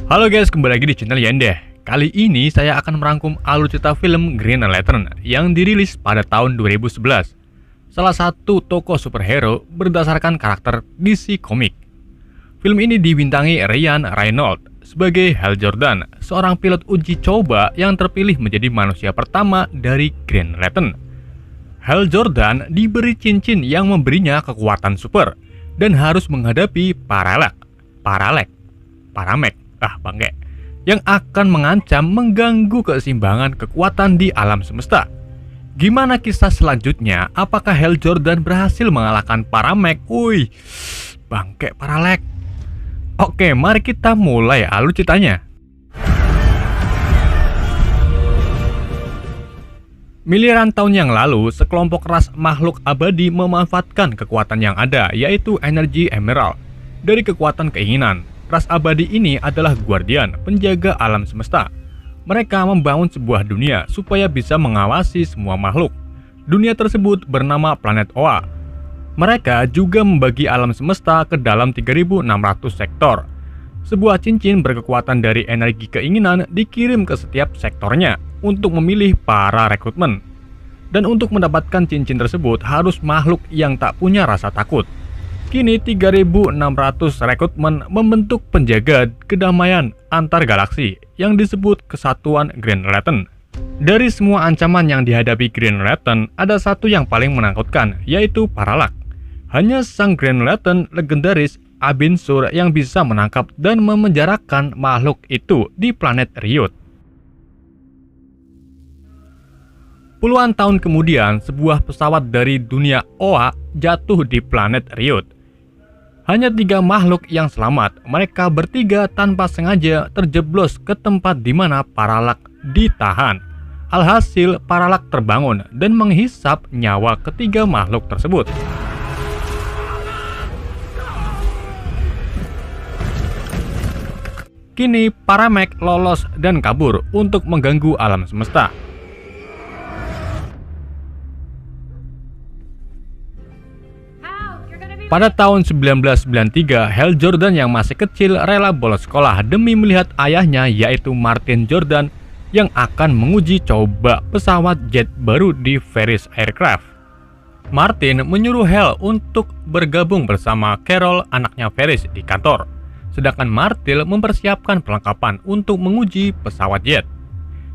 Halo guys, kembali lagi di channel Yandeh. Kali ini saya akan merangkum alur cerita film Green Lantern yang dirilis pada tahun 2011. Salah satu tokoh superhero berdasarkan karakter DC Comics. Film ini dibintangi Ryan Reynolds sebagai Hal Jordan, seorang pilot uji coba yang terpilih menjadi manusia pertama dari Green Lantern. Hal Jordan diberi cincin yang memberinya kekuatan super dan harus menghadapi Paramek yang akan mengancam mengganggu keseimbangan kekuatan di alam semesta. Gimana kisah selanjutnya? Apakah Hal Jordan berhasil mengalahkan Paramek? Paralek. Oke, mari kita mulai alur ceritanya. Miliaran tahun yang lalu, sekelompok ras makhluk abadi memanfaatkan kekuatan yang ada, yaitu energi emerald, dari kekuatan keinginan. Ras abadi ini adalah guardian, penjaga alam semesta. Mereka membangun sebuah dunia supaya bisa mengawasi semua makhluk. Dunia tersebut bernama planet Oa. Mereka juga membagi alam semesta ke dalam 3.600 sektor. Sebuah cincin berkekuatan dari energi keinginan dikirim ke setiap sektornya untuk memilih para rekrutmen. Dan untuk mendapatkan cincin tersebut harus makhluk yang tak punya rasa takut. Kini 3.600 rekrutmen membentuk penjaga kedamaian antar galaksi yang disebut Kesatuan Green Lantern. Dari semua ancaman yang dihadapi Green Lantern, ada satu yang paling menakutkan, yaitu Parallax. Hanya sang Green Lantern legendaris Abin Sur yang bisa menangkap dan memenjarakan makhluk itu di planet Riot. Puluhan tahun kemudian, sebuah pesawat dari dunia Oa jatuh di planet Riot. Hanya 3 makhluk yang selamat. Mereka bertiga tanpa sengaja terjeblos ke tempat di mana Parallax ditahan. Alhasil, Parallax terbangun dan menghisap nyawa ketiga makhluk tersebut. Kini, Paramek lolos dan kabur untuk mengganggu alam semesta. Pada tahun 1993, Hal Jordan yang masih kecil rela bolos sekolah demi melihat ayahnya, yaitu Martin Jordan, yang akan menguji coba pesawat jet baru di Ferris Aircraft. Martin menyuruh Hal untuk bergabung bersama Carol, anaknya Ferris, di kantor. Sedangkan Martin mempersiapkan perlengkapan untuk menguji pesawat jet.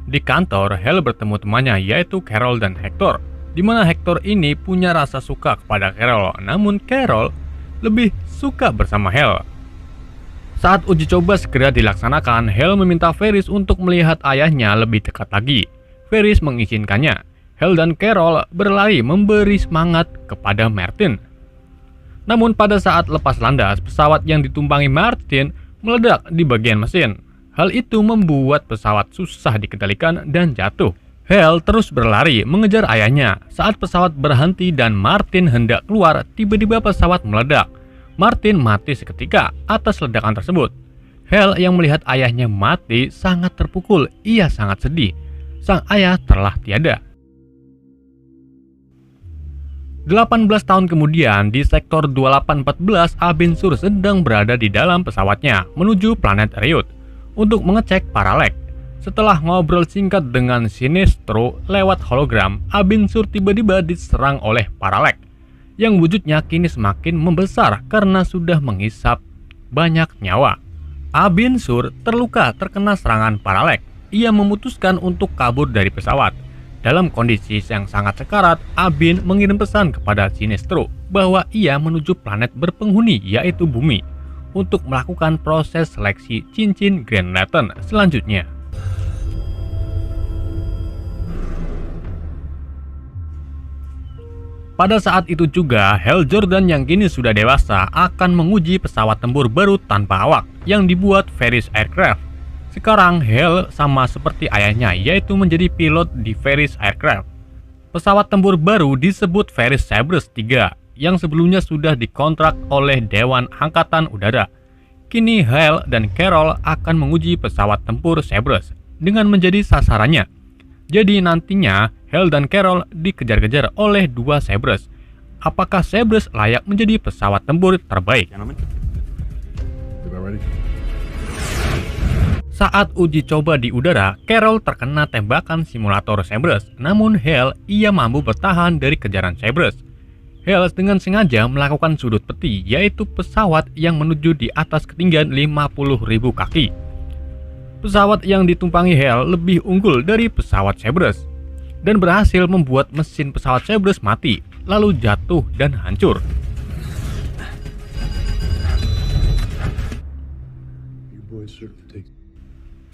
Di kantor, Hal bertemu temannya, yaitu Carol dan Hector, di mana Hector ini punya rasa suka kepada Carol, namun Carol lebih suka bersama Hal. Saat uji coba segera dilaksanakan, Hal meminta Ferris untuk melihat ayahnya lebih dekat lagi. Ferris mengizinkannya. Hal dan Carol berlari memberi semangat kepada Martin. Namun pada saat lepas landas, pesawat yang ditumpangi Martin meledak di bagian mesin. Hal itu membuat pesawat susah dikendalikan dan jatuh. Hal terus berlari mengejar ayahnya. Saat pesawat berhenti dan Martin hendak keluar, tiba-tiba pesawat meledak. Martin mati seketika atas ledakan tersebut. Hal yang melihat ayahnya mati sangat terpukul. Ia sangat sedih. Sang ayah telah tiada. 18 tahun kemudian, di sektor 2814, Abin Sur sedang berada di dalam pesawatnya menuju planet Riot untuk mengecek Parallax. Setelah ngobrol singkat dengan Sinestro lewat hologram, Abin Sur tiba-tiba diserang oleh Parallax, yang wujudnya kini semakin membesar karena sudah menghisap banyak nyawa. Abin Sur terluka terkena serangan Parallax. Ia memutuskan untuk kabur dari pesawat. Dalam kondisi yang sangat sekarat, Abin mengirim pesan kepada Sinestro bahwa ia menuju planet berpenghuni, yaitu Bumi, untuk melakukan proses seleksi cincin Green Lantern selanjutnya. Pada saat itu juga, Hal Jordan yang kini sudah dewasa akan menguji pesawat tempur baru tanpa awak yang dibuat Ferris Aircraft. Sekarang Hal sama seperti ayahnya, yaitu menjadi pilot di Ferris Aircraft. Pesawat tempur baru disebut Ferris Cerberus 3 yang sebelumnya sudah dikontrak oleh Dewan Angkatan Udara. Kini Hal dan Carol akan menguji pesawat tempur Cerberus dengan menjadi sasarannya. Jadi nantinya Hal dan Carol dikejar-kejar oleh 2 Cerberus. Apakah Cerberus layak menjadi pesawat tempur terbaik? Saat uji coba di udara, Carol terkena tembakan simulator Cerberus. Namun Hale, ia mampu bertahan dari kejaran Cerberus. Hale dengan sengaja melakukan sudut peti, yaitu pesawat yang menuju di atas ketinggian 50.000 kaki. Pesawat yang ditumpangi Hale lebih unggul dari pesawat Cerberus dan berhasil membuat mesin pesawat Cerberus mati, lalu jatuh dan hancur.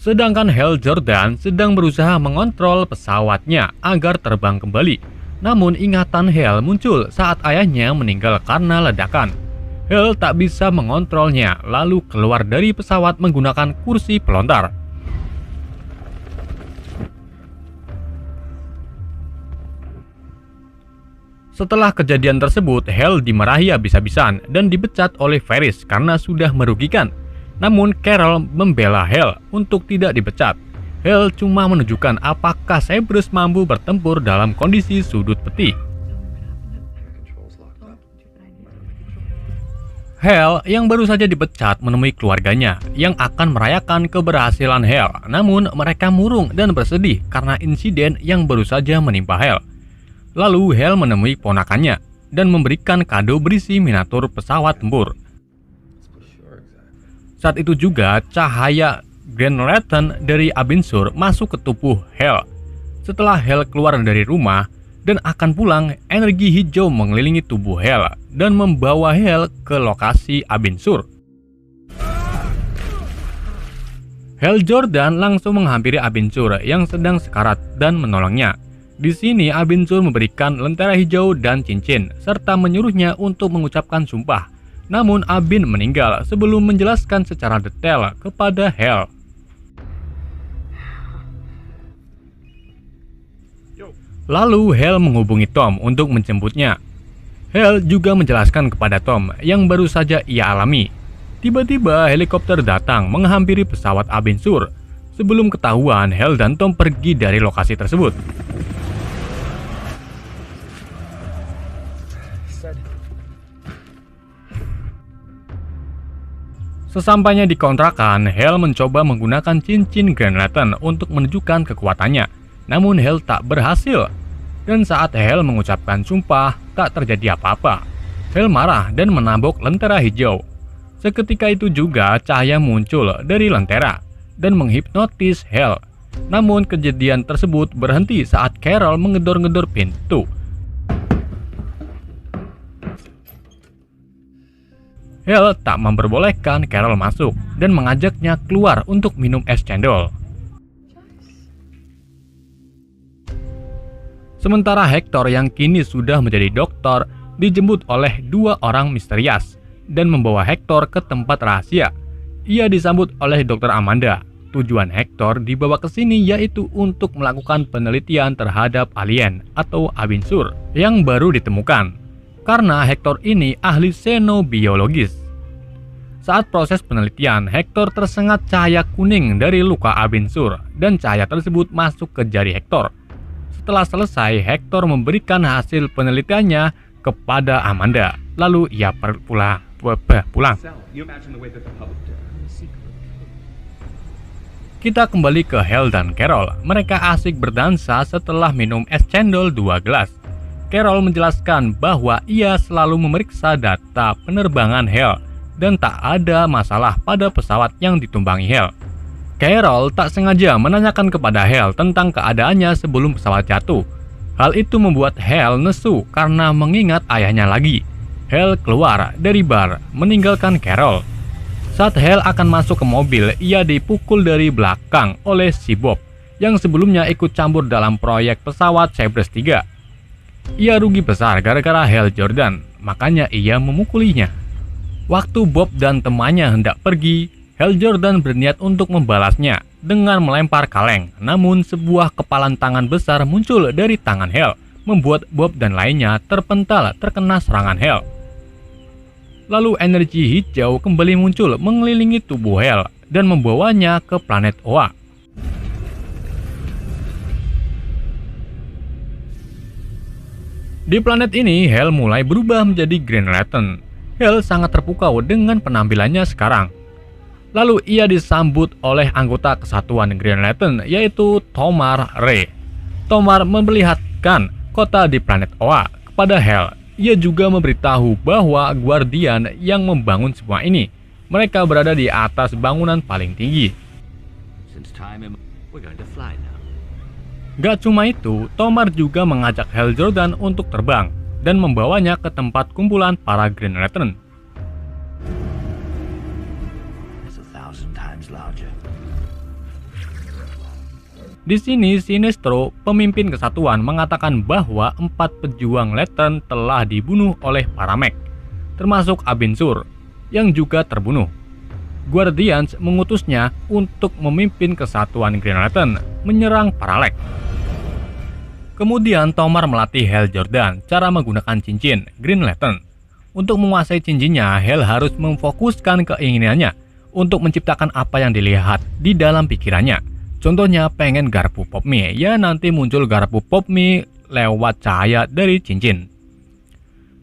Sedangkan Hal Jordan sedang berusaha mengontrol pesawatnya agar terbang kembali. Namun ingatan Hal muncul saat ayahnya meninggal karena ledakan. Hal tak bisa mengontrolnya, lalu keluar dari pesawat menggunakan kursi pelontar. Setelah kejadian tersebut, Hal dimarahi habis-habisan dan dipecat oleh Ferris karena sudah merugikan. Namun Carol membela Hal untuk tidak dipecat. Hal cuma menunjukkan apakah Cerberus mampu bertempur dalam kondisi sudut peti. Hal yang baru saja dipecat menemui keluarganya yang akan merayakan keberhasilan Hal. Namun mereka murung dan bersedih karena insiden yang baru saja menimpa Hal. Lalu Hal menemui ponakannya dan memberikan kado berisi miniatur pesawat tempur. Saat itu juga cahaya Green Lantern dari Abin Sur masuk ke tubuh Hal. Setelah Hal keluar dari rumah dan akan pulang, energi hijau mengelilingi tubuh Hal dan membawa Hal ke lokasi Abin Sur. Hal Jordan langsung menghampiri Abin Sur yang sedang sekarat dan menolongnya. Di sini Abin Sur memberikan lentera hijau dan cincin serta menyuruhnya untuk mengucapkan sumpah. Namun Abin meninggal sebelum menjelaskan secara detail kepada Hal. Lalu Hal menghubungi Tom untuk menjemputnya. Hal juga menjelaskan kepada Tom yang baru saja ia alami. Tiba-tiba helikopter datang menghampiri pesawat Abin Sur. Sebelum ketahuan, Hal dan Tom pergi dari lokasi tersebut. Sesampainya di kontrakan, Hal mencoba menggunakan cincin Green Lantern untuk menunjukkan kekuatannya. Namun Hal tak berhasil. Dan saat Hal mengucapkan sumpah, tak terjadi apa-apa. Hal marah dan menabok lentera hijau. Seketika itu juga cahaya muncul dari lentera dan menghipnotis Hal. Namun kejadian tersebut berhenti saat Carol mengedor-ngedor pintu. Hal tak memperbolehkan Carol masuk dan mengajaknya keluar untuk minum es cendol. Sementara Hector yang kini sudah menjadi dokter dijemput oleh dua orang misterius dan membawa Hector ke tempat rahasia. Ia disambut oleh Dr. Amanda. Tujuan Hector dibawa ke sini yaitu untuk melakukan penelitian terhadap alien atau Abin Sur yang baru ditemukan. Karena Hector ini ahli xenobiologis. Saat proses penelitian, Hector tersengat cahaya kuning dari luka Abin Sur dan cahaya tersebut masuk ke jari Hector. Setelah selesai, Hector memberikan hasil penelitiannya kepada Amanda. Lalu ia pulang. Kita kembali ke Hal dan Carol. Mereka asik berdansa setelah minum es cendol 2 gelas. Carol menjelaskan bahwa ia selalu memeriksa data penerbangan Hal dan tak ada masalah pada pesawat yang ditumpangi Hal. Carol tak sengaja menanyakan kepada Hal tentang keadaannya sebelum pesawat jatuh. Hal itu membuat Hal nesu karena mengingat ayahnya lagi. Hal keluar dari bar, meninggalkan Carol. Saat Hal akan masuk ke mobil, ia dipukul dari belakang oleh si Bob yang sebelumnya ikut campur dalam proyek pesawat Cerberus 3. Ia rugi besar gara-gara Hal Jordan, makanya ia memukulinya. Waktu Bob dan temannya hendak pergi, Hal Jordan berniat untuk membalasnya dengan melempar kaleng. Namun sebuah kepalan tangan besar muncul dari tangan Hal, membuat Bob dan lainnya terpental terkena serangan Hal. Lalu energi hijau kembali muncul mengelilingi tubuh Hal dan membawanya ke planet Oa. Di planet ini, Hal mulai berubah menjadi Green Lantern. Hal sangat terpukau dengan penampilannya sekarang. Lalu ia disambut oleh anggota kesatuan Green Lantern yaitu Tomar Ray. Tomar memperlihatkan kota di planet Oa kepada Hal. Ia juga memberitahu bahwa Guardian yang membangun semua ini. Mereka berada di atas bangunan paling tinggi. Gak cuma itu, Tomar juga mengajak Hal Jordan untuk terbang dan membawanya ke tempat kumpulan para Green Lantern. Di sini, Sinestro, pemimpin kesatuan, mengatakan bahwa 4 pejuang Lantern telah dibunuh oleh Paramek, termasuk Abin Sur, yang juga terbunuh. Guardians mengutusnya untuk memimpin kesatuan Green Lantern menyerang Parallax. Kemudian Tomar melatih Hal Jordan cara menggunakan cincin Green Lantern. Untuk menguasai cincinnya, Hal harus memfokuskan keinginannya untuk menciptakan apa yang dilihat di dalam pikirannya. Contohnya pengen garpu pop mie, ya nanti muncul garpu pop mie lewat cahaya dari cincin.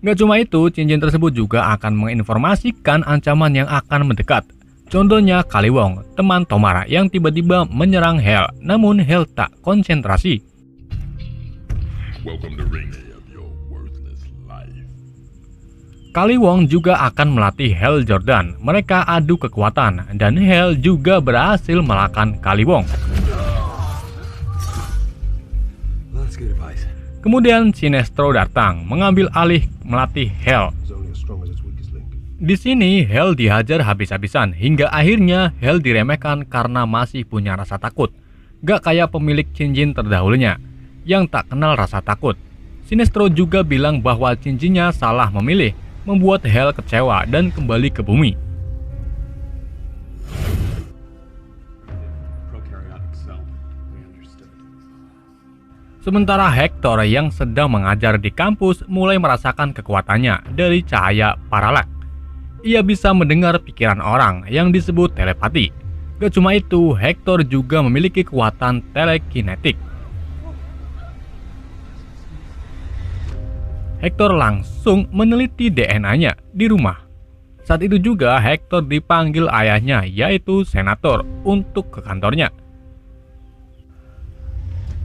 Gak cuma itu, cincin tersebut juga akan menginformasikan ancaman yang akan mendekat. Contohnya Kaliwong, teman Tomar yang tiba-tiba menyerang Hal, namun Hal tak konsentrasi. Kaliwong juga akan melatih Hal Jordan. Mereka adu kekuatan dan Hal juga berhasil mengalahkan Kaliwong. Kemudian Sinestro datang mengambil alih melatih Hal. Di sini Hal dihajar habis-habisan hingga akhirnya Hal diremehkan karena masih punya rasa takut. Gak kayak pemilik cincin terdahulunya yang tak kenal rasa takut. Sinestro juga bilang bahwa cincinnya salah memilih, membuat Hal kecewa dan kembali ke bumi. Sementara Hector yang sedang mengajar di kampus mulai merasakan kekuatannya dari cahaya Parallax. Ia bisa mendengar pikiran orang yang disebut telepati. Gak cuma itu, Hector juga memiliki kekuatan telekinetik. Hector langsung meneliti DNA-nya di rumah. Saat itu juga Hector dipanggil ayahnya yaitu Senator untuk ke kantornya.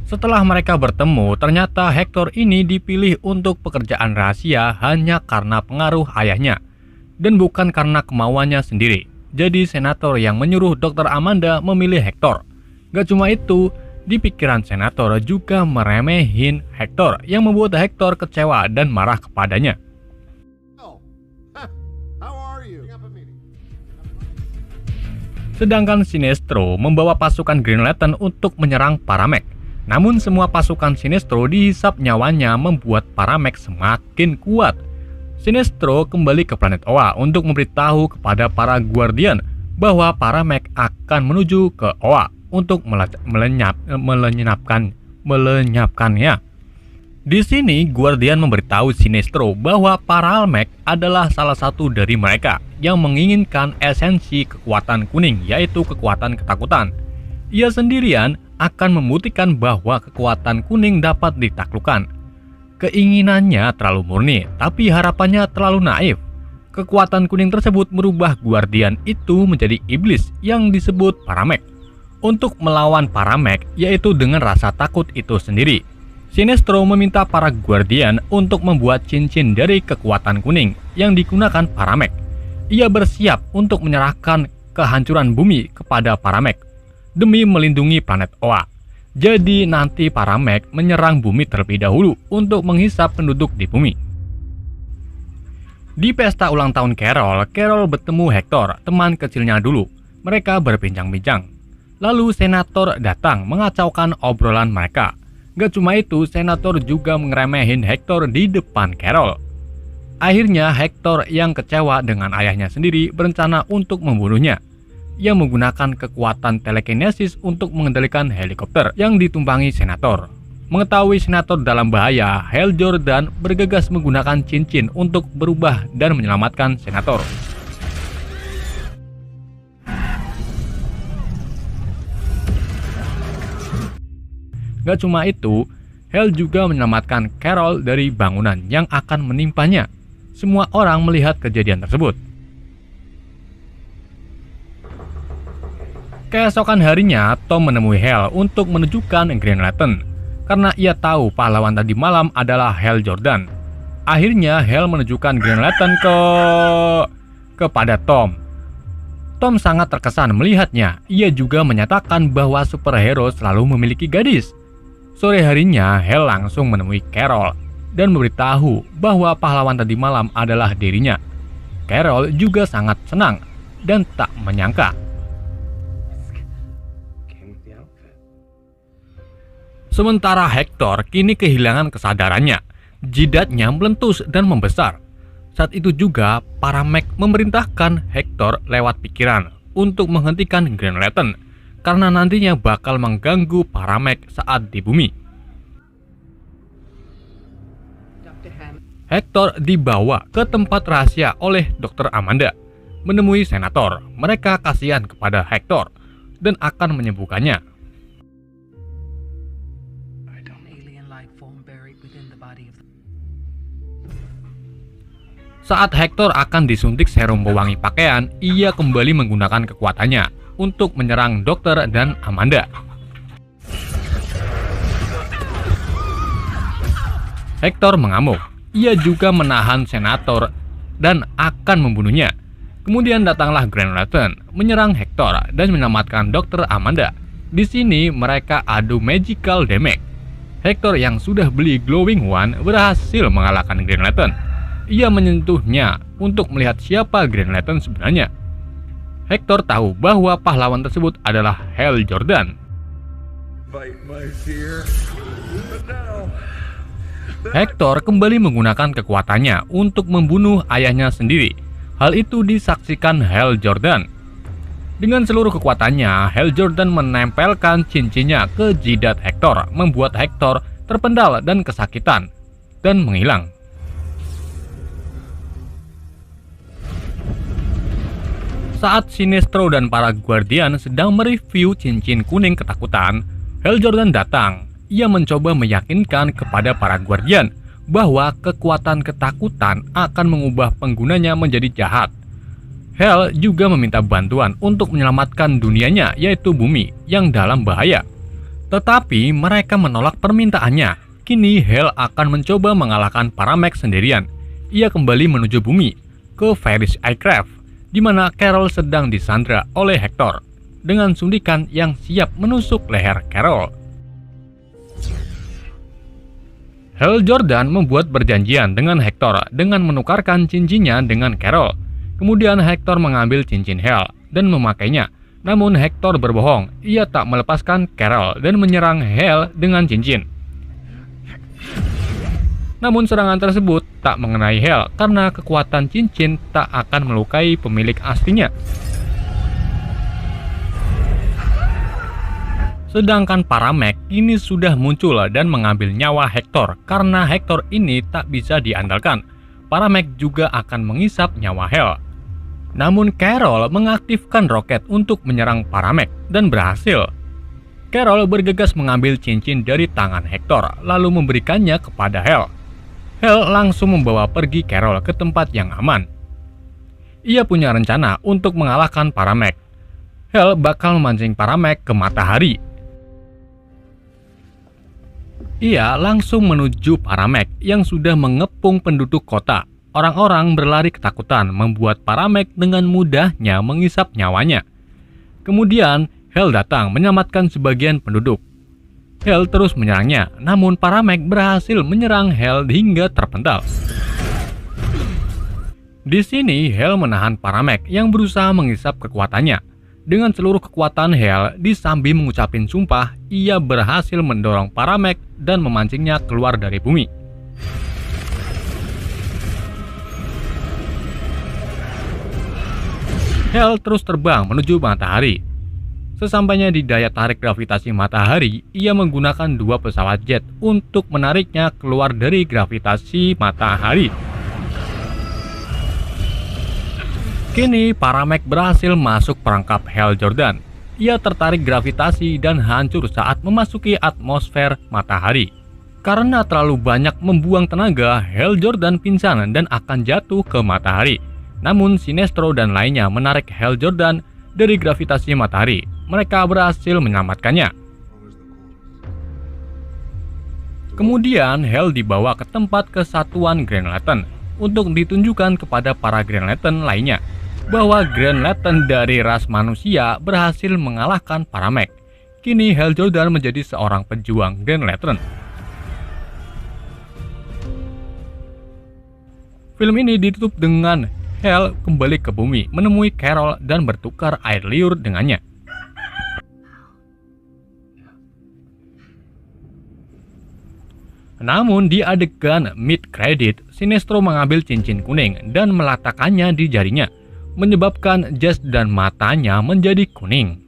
Setelah mereka bertemu, ternyata Hector ini dipilih untuk pekerjaan rahasia hanya karena pengaruh ayahnya dan bukan karena kemauannya sendiri. Jadi Senator yang menyuruh Dr. Amanda memilih Hector. Gak cuma itu, di pikiran Senator juga meremehin Hector yang membuat Hector kecewa dan marah kepadanya. Sedangkan Sinestro membawa pasukan Green Lantern untuk menyerang Paramek. Namun semua pasukan Sinestro dihisap nyawanya membuat Paramek semakin kuat. Sinestro kembali ke planet Oa untuk memberitahu kepada para Guardian bahwa Paramek akan menuju ke Oa untuk melenyapkannya. Di sini Guardian memberitahu Sinestro bahwa Paramek adalah salah satu dari mereka yang menginginkan esensi kekuatan kuning, yaitu kekuatan ketakutan. Ia sendirian akan membuktikan bahwa kekuatan kuning dapat ditaklukkan. Keinginannya terlalu murni, tapi harapannya terlalu naif. Kekuatan kuning tersebut merubah Guardian itu menjadi iblis yang disebut Paramek. Untuk melawan Paramek, yaitu dengan rasa takut itu sendiri, Sinestro meminta para Guardian untuk membuat cincin dari kekuatan kuning yang digunakan Paramek. Ia bersiap untuk menyerahkan kehancuran bumi kepada Paramek demi melindungi planet Oa. Jadi nanti Paramek menyerang bumi terlebih dahulu untuk menghisap penduduk di bumi. Di pesta ulang tahun Carol, Carol bertemu Hector, teman kecilnya dulu. Mereka berbincang-bincang. Lalu Senator datang mengacaukan obrolan mereka. Gak cuma itu, Senator juga ngeremehin Hector di depan Carol. Akhirnya Hector yang kecewa dengan ayahnya sendiri berencana untuk membunuhnya. Ia menggunakan kekuatan telekinesis untuk mengendalikan helikopter yang ditumpangi Senator. Mengetahui Senator dalam bahaya, Hal Jordan bergegas menggunakan cincin untuk berubah dan menyelamatkan Senator. Gak cuma itu, Hal juga menyelamatkan Carol dari bangunan yang akan menimpanya. Semua orang melihat kejadian tersebut. Keesokan harinya, Tom menemui Hal untuk menunjukkan Green Lantern, karena ia tahu pahlawan tadi malam adalah Hal Jordan. Akhirnya Hal menunjukkan Green Lantern kepada Tom. Tom sangat terkesan melihatnya. Ia juga menyatakan bahwa superhero selalu memiliki gadis. Sore harinya, Hal langsung menemui Carol dan memberitahu bahwa pahlawan tadi malam adalah dirinya. Carol juga sangat senang dan tak menyangka. Sementara Hector kini kehilangan kesadarannya. Jidatnya meletus dan membesar. Saat itu juga, para Meg memerintahkan Hector lewat pikiran untuk menghentikan Green Lantern karena nantinya bakal mengganggu para Meg saat di bumi. Hector dibawa ke tempat rahasia oleh Dr. Amanda. Menemui senator, mereka kasihan kepada Hector dan akan menyembuhkannya. Saat Hector akan disuntik serum pewangi pakaian, ia kembali menggunakan kekuatannya untuk menyerang dokter dan Amanda. Hector mengamuk. Ia juga menahan senator dan akan membunuhnya. Kemudian datanglah Green Lantern menyerang Hector dan menyelamatkan dokter Amanda. Di sini mereka adu magical damage. Hector yang sudah beli Glowing One berhasil mengalahkan Green Lantern. Ia menyentuhnya untuk melihat siapa Green Lantern sebenarnya. Hector tahu bahwa pahlawan tersebut adalah Hal Jordan. Hector kembali menggunakan kekuatannya untuk membunuh ayahnya sendiri. Hal itu disaksikan Hal Jordan. Dengan seluruh kekuatannya, Hal Jordan menempelkan cincinnya ke jidat Hector, membuat Hector terpendal dan kesakitan dan menghilang. Saat Sinestro dan para Guardian sedang mereview cincin kuning ketakutan, Hal Jordan datang. Ia mencoba meyakinkan kepada para Guardian bahwa kekuatan ketakutan akan mengubah penggunanya menjadi jahat. Hal juga meminta bantuan untuk menyelamatkan dunianya, yaitu bumi, yang dalam bahaya. Tetapi mereka menolak permintaannya. Kini Hal akan mencoba mengalahkan para Meg sendirian. Ia kembali menuju bumi, ke Ferris Aircraft, di mana Carol sedang disandra oleh Hector dengan suntikan yang siap menusuk leher Carol. Hal Jordan membuat perjanjian dengan Hector dengan menukarkan cincinnya dengan Carol. Kemudian Hector mengambil cincin Hal dan memakainya. Namun Hector berbohong, ia tak melepaskan Carol dan menyerang Hal dengan cincin. Namun serangan tersebut tak mengenai Hal karena kekuatan cincin tak akan melukai pemilik aslinya. Sedangkan para Meg ini sudah muncul dan mengambil nyawa Hector karena Hector ini tak bisa diandalkan. Para Meg juga akan mengisap nyawa Hal. Namun Carol mengaktifkan roket untuk menyerang para Meg dan berhasil. Carol bergegas mengambil cincin dari tangan Hector lalu memberikannya kepada Hal. Hal langsung membawa pergi Carol ke tempat yang aman. Ia punya rencana untuk mengalahkan para Meg. Hal bakal memancing para Meg ke matahari. Ia langsung menuju para Meg yang sudah mengepung penduduk kota. Orang-orang berlari ketakutan membuat para Meg dengan mudahnya mengisap nyawanya. Kemudian Hal datang menyelamatkan sebagian penduduk. Hal terus menyerangnya, namun para Meg berhasil menyerang Hal hingga terpental. Di sini Hal menahan para Meg yang berusaha mengisap kekuatannya. Dengan seluruh kekuatan Hal, disambi mengucapin sumpah, ia berhasil mendorong para Meg dan memancingnya keluar dari bumi. Hal terus terbang menuju matahari. Sesampainya di daya tarik gravitasi matahari, ia menggunakan 2 pesawat jet untuk menariknya keluar dari gravitasi matahari. Kini, para Meg berhasil masuk perangkap Hal Jordan. Ia tertarik gravitasi dan hancur saat memasuki atmosfer matahari. Karena terlalu banyak membuang tenaga, Hal Jordan pingsan dan akan jatuh ke matahari. Namun Sinestro dan lainnya menarik Hal Jordan dari gravitasi matahari. mereka berhasil menyelamatkannya. Kemudian Hal dibawa ke tempat kesatuan Green Lantern untuk ditunjukkan kepada para Green Lantern lainnya bahwa Green Lantern dari ras manusia berhasil mengalahkan para Meg. Kini Hal Jordan menjadi seorang pejuang Green Lantern. Film ini ditutup dengan Hal kembali ke bumi, menemui Carol dan bertukar air liur dengannya. Namun di adegan mid credit, Sinestro mengambil cincin kuning dan meletakkannya di jarinya, menyebabkan jas dan matanya menjadi kuning.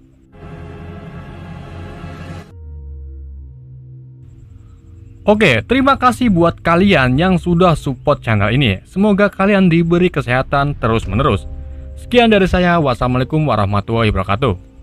Oke, terima kasih buat kalian yang sudah support channel ini. Semoga kalian diberi kesehatan terus-menerus. Sekian dari saya. Wassalamualaikum warahmatullahi wabarakatuh.